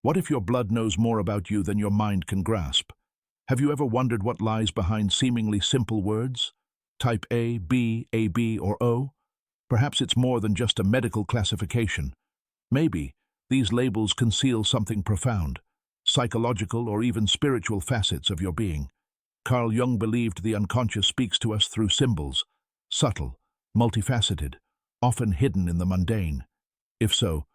What if your blood knows more about you than your mind can grasp? Have you ever wondered what lies behind seemingly simple words? Type A, B, AB, or O? Perhaps it's more than just a medical classification. Maybe these labels conceal something profound, psychological or even spiritual facets of your being. Carl Jung believed the unconscious speaks to us through symbols, subtle, multifaceted, often hidden in the mundane. If so,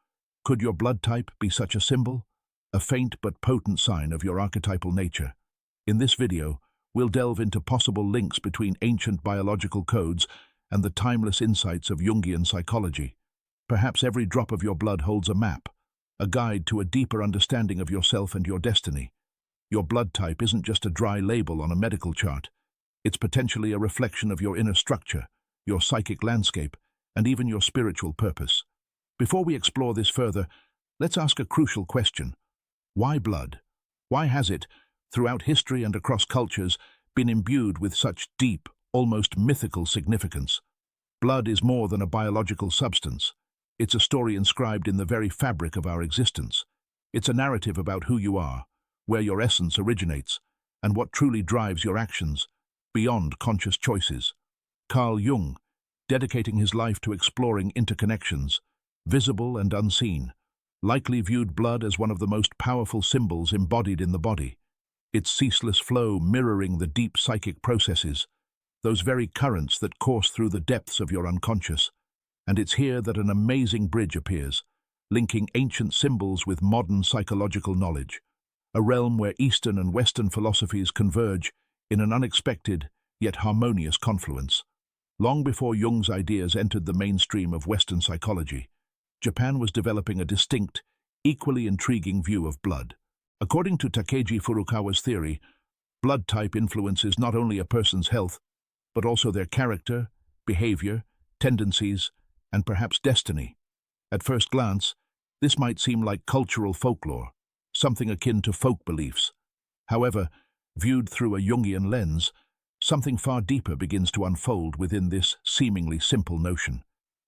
could your blood type be such a symbol? A faint but potent sign of your archetypal nature. In this video, we'll delve into possible links between ancient biological codes and the timeless insights of Jungian psychology. Perhaps every drop of your blood holds a map, a guide to a deeper understanding of yourself and your destiny. Your blood type isn't just a dry label on a medical chart. It's potentially a reflection of your inner structure, your psychic landscape, and even your spiritual purpose. Before we explore this further, let's ask a crucial question. Why blood? Why has it, throughout history and across cultures, been imbued with such deep, almost mythical significance? Blood is more than a biological substance. It's a story inscribed in the very fabric of our existence. It's a narrative about who you are, where your essence originates, and what truly drives your actions, beyond conscious choices. Carl Jung, dedicating his life to exploring interconnections, visible and unseen, likely viewed blood as one of the most powerful symbols embodied in the body, its ceaseless flow mirroring the deep psychic processes, those very currents that course through the depths of your unconscious. And it's here that an amazing bridge appears, linking ancient symbols with modern psychological knowledge, a realm where Eastern and Western philosophies converge in an unexpected yet harmonious confluence. Long before Jung's ideas entered the mainstream of Western psychology, Japan was developing a distinct, equally intriguing view of blood. According to Takeji Furukawa's theory, blood type influences not only a person's health, but also their character, behavior, tendencies, and perhaps destiny. At first glance, this might seem like cultural folklore, something akin to folk beliefs. However, viewed through a Jungian lens, something far deeper begins to unfold within this seemingly simple notion.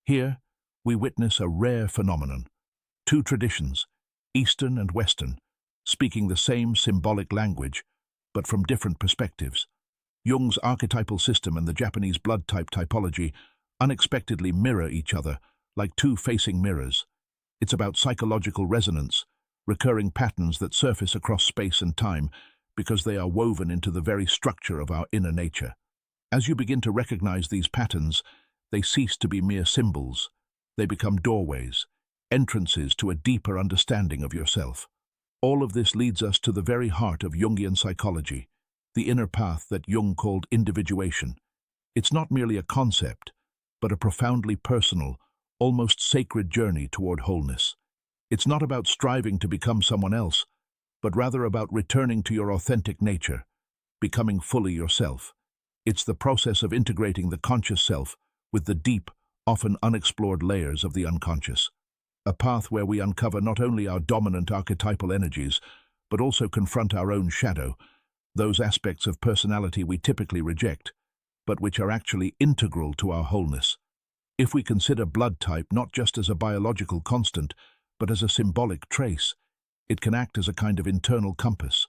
Here, we witness a rare phenomenon. Two traditions, Eastern and Western, speaking the same symbolic language, but from different perspectives. Jung's archetypal system and the Japanese blood type typology unexpectedly mirror each other, like two facing mirrors. It's about psychological resonance, recurring patterns that surface across space and time because they are woven into the very structure of our inner nature. As you begin to recognize these patterns, they cease to be mere symbols. They become doorways, entrances to a deeper understanding of yourself. All of this leads us to the very heart of Jungian psychology, the inner path that Jung called individuation. It's not merely a concept, but a profoundly personal, almost sacred journey toward wholeness. It's not about striving to become someone else, but rather about returning to your authentic nature, becoming fully yourself. It's the process of integrating the conscious self with the deep, often unexplored layers of the unconscious. A path where we uncover not only our dominant archetypal energies, but also confront our own shadow, those aspects of personality we typically reject, but which are actually integral to our wholeness. If we consider blood type not just as a biological constant, but as a symbolic trace, it can act as a kind of internal compass,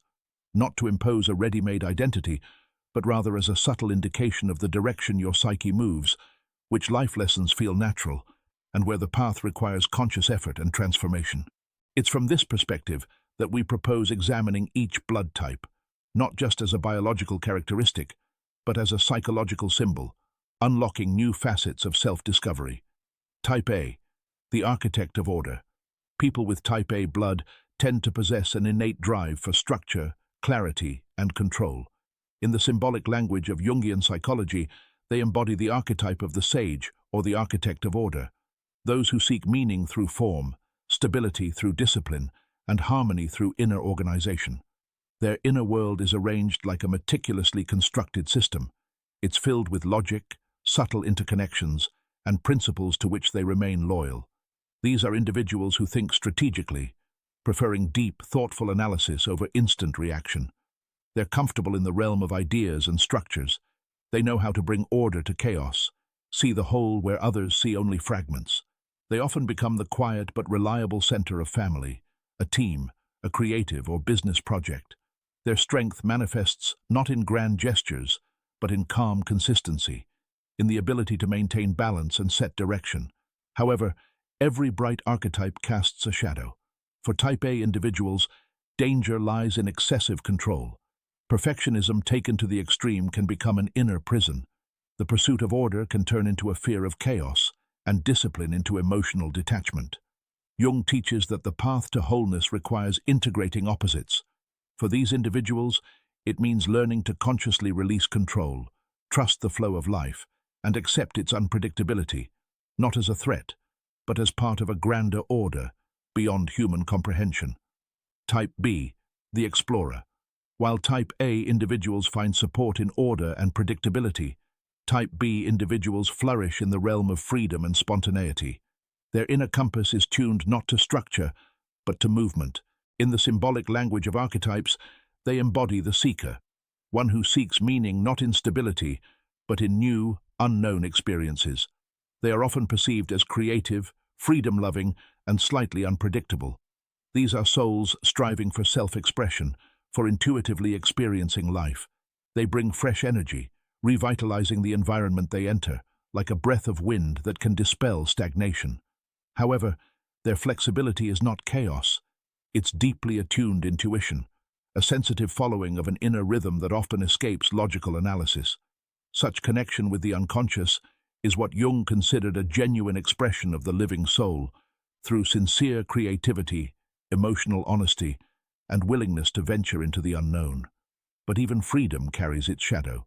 not to impose a ready-made identity, but rather as a subtle indication of the direction your psyche moves, which life lessons feel natural, and where the path requires conscious effort and transformation. It's from this perspective that we propose examining each blood type, not just as a biological characteristic, but as a psychological symbol, unlocking new facets of self-discovery. Type A, the architect of order. People with Type A blood tend to possess an innate drive for structure, clarity, and control. In the symbolic language of Jungian psychology, they embody the archetype of the sage or the architect of order, those who seek meaning through form, stability through discipline, and harmony through inner organization. Their inner world is arranged like a meticulously constructed system. It's filled with logic, subtle interconnections, and principles to which they remain loyal. These are individuals who think strategically, preferring deep, thoughtful analysis over instant reaction. They're comfortable in the realm of ideas and structures. They know how to bring order to chaos, see the whole where others see only fragments. They often become the quiet but reliable center of family, a team, a creative or business project. Their strength manifests not in grand gestures, but in calm consistency, in the ability to maintain balance and set direction. However, every bright archetype casts a shadow. For Type A individuals, danger lies in excessive control. Perfectionism taken to the extreme can become an inner prison. The pursuit of order can turn into a fear of chaos, and discipline into emotional detachment. Jung teaches that the path to wholeness requires integrating opposites. For these individuals, it means learning to consciously release control, trust the flow of life, and accept its unpredictability, not as a threat, but as part of a grander order beyond human comprehension. Type B, the explorer. While Type A individuals find support in order and predictability, Type B individuals flourish in the realm of freedom and spontaneity. Their inner compass is tuned not to structure, but to movement. In the symbolic language of archetypes, they embody the seeker, one who seeks meaning not in stability, but in new, unknown experiences. They are often perceived as creative, freedom-loving, and slightly unpredictable. These are souls striving for self-expression, for intuitively experiencing life. They bring fresh energy, revitalizing the environment they enter, like a breath of wind that can dispel stagnation. However, their flexibility is not chaos. It's deeply attuned intuition, a sensitive following of an inner rhythm that often escapes logical analysis. Such connection with the unconscious is what Jung considered a genuine expression of the living soul, through sincere creativity, emotional honesty, and willingness to venture into the unknown. But even freedom carries its shadow.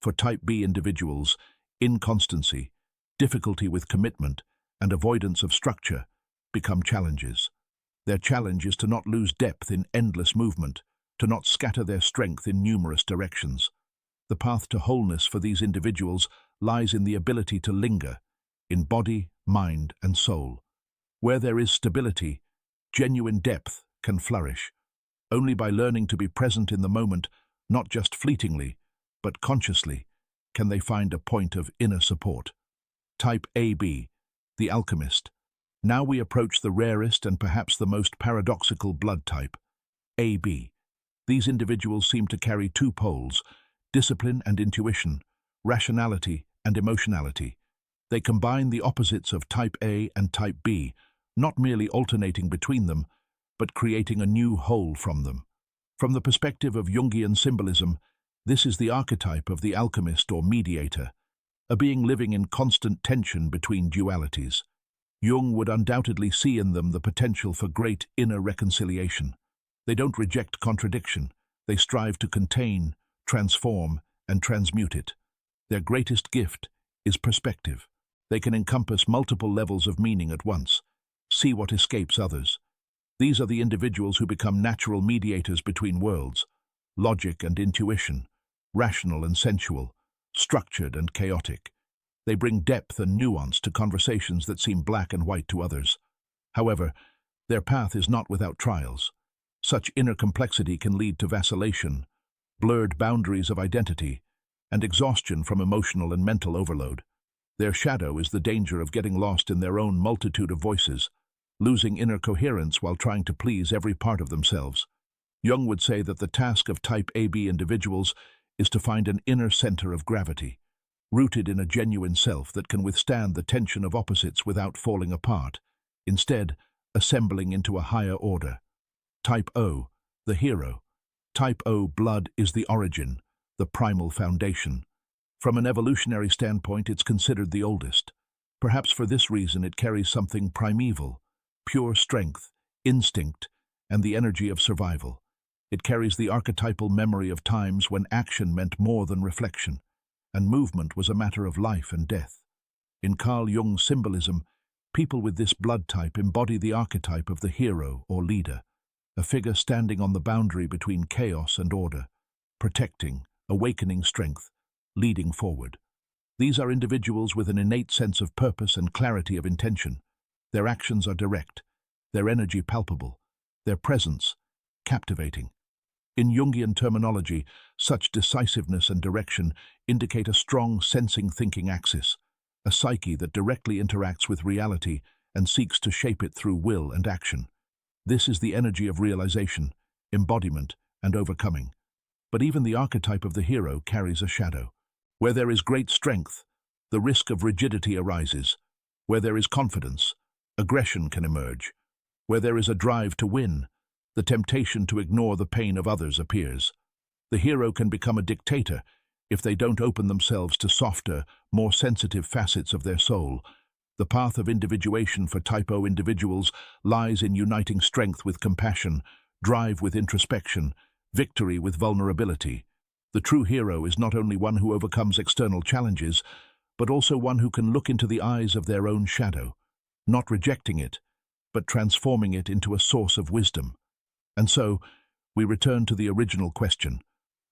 For Type B individuals, inconstancy, difficulty with commitment, and avoidance of structure become challenges. Their challenge is to not lose depth in endless movement, to not scatter their strength in numerous directions. The path to wholeness for these individuals lies in the ability to linger, in body, mind, and soul. Where there is stability, genuine depth can flourish. Only by learning to be present in the moment, not just fleetingly, but consciously, can they find a point of inner support. Type AB, the alchemist. Now we approach the rarest and perhaps the most paradoxical blood type, AB. These individuals seem to carry two poles, discipline and intuition, rationality and emotionality. They combine the opposites of Type A and Type B, not merely alternating between them, but creating a new whole from them. From the perspective of Jungian symbolism, this is the archetype of the alchemist or mediator, a being living in constant tension between dualities. Jung would undoubtedly see in them the potential for great inner reconciliation. They don't reject contradiction. They strive to contain, transform, and transmute it. Their greatest gift is perspective. They can encompass multiple levels of meaning at once, see what escapes others. These are the individuals who become natural mediators between worlds, logic and intuition, rational and sensual, structured and chaotic. They bring depth and nuance to conversations that seem black and white to others. However, their path is not without trials. Such inner complexity can lead to vacillation, blurred boundaries of identity, and exhaustion from emotional and mental overload. Their shadow is the danger of getting lost in their own multitude of voices, losing inner coherence while trying to please every part of themselves. Jung would say that the task of Type AB individuals is to find an inner center of gravity, rooted in a genuine self that can withstand the tension of opposites without falling apart, instead assembling into a higher order. Type O, the hero. Type O blood is the origin, the primal foundation. From an evolutionary standpoint, it's considered the oldest. Perhaps for this reason it carries something primeval, pure strength, instinct, and the energy of survival. It carries the archetypal memory of times when action meant more than reflection, and movement was a matter of life and death. In Carl Jung's symbolism, people with this blood type embody the archetype of the hero or leader, a figure standing on the boundary between chaos and order, protecting, awakening strength, leading forward. These are individuals with an innate sense of purpose and clarity of intention. Their actions are direct, their energy palpable, their presence captivating. In Jungian terminology, such decisiveness and direction indicate a strong sensing-thinking axis, a psyche that directly interacts with reality and seeks to shape it through will and action. This is the energy of realization, embodiment, and overcoming. But even the archetype of the hero carries a shadow. Where there is great strength, the risk of rigidity arises. Where there is confidence, aggression can emerge. Where there is a drive to win, the temptation to ignore the pain of others appears. The hero can become a dictator if they don't open themselves to softer, more sensitive facets of their soul. The path of individuation for Type O individuals lies in uniting strength with compassion, drive with introspection, victory with vulnerability. The true hero is not only one who overcomes external challenges, but also one who can look into the eyes of their own shadow, not rejecting it, but transforming it into a source of wisdom. And so, we return to the original question.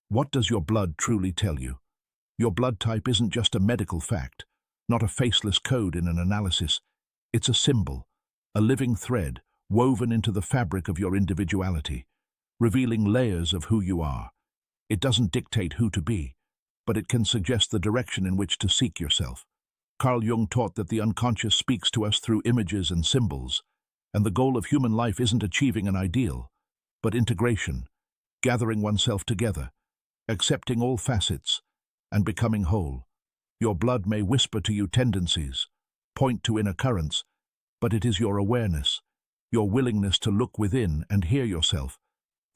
What does your blood truly tell you? Your blood type isn't just a medical fact, not a faceless code in an analysis. It's a symbol, a living thread woven into the fabric of your individuality, revealing layers of who you are. It doesn't dictate who to be, but it can suggest the direction in which to seek yourself. Carl Jung taught that the unconscious speaks to us through images and symbols, and the goal of human life isn't achieving an ideal, but integration, gathering oneself together, accepting all facets, and becoming whole. Your blood may whisper to you tendencies, point to inner currents, but it is your awareness, your willingness to look within and hear yourself,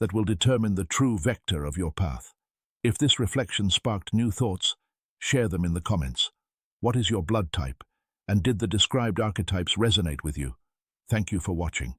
that will determine the true vector of your path. If this reflection sparked new thoughts, share them in the comments. What is your blood type, and did the described archetypes resonate with you? Thank you for watching.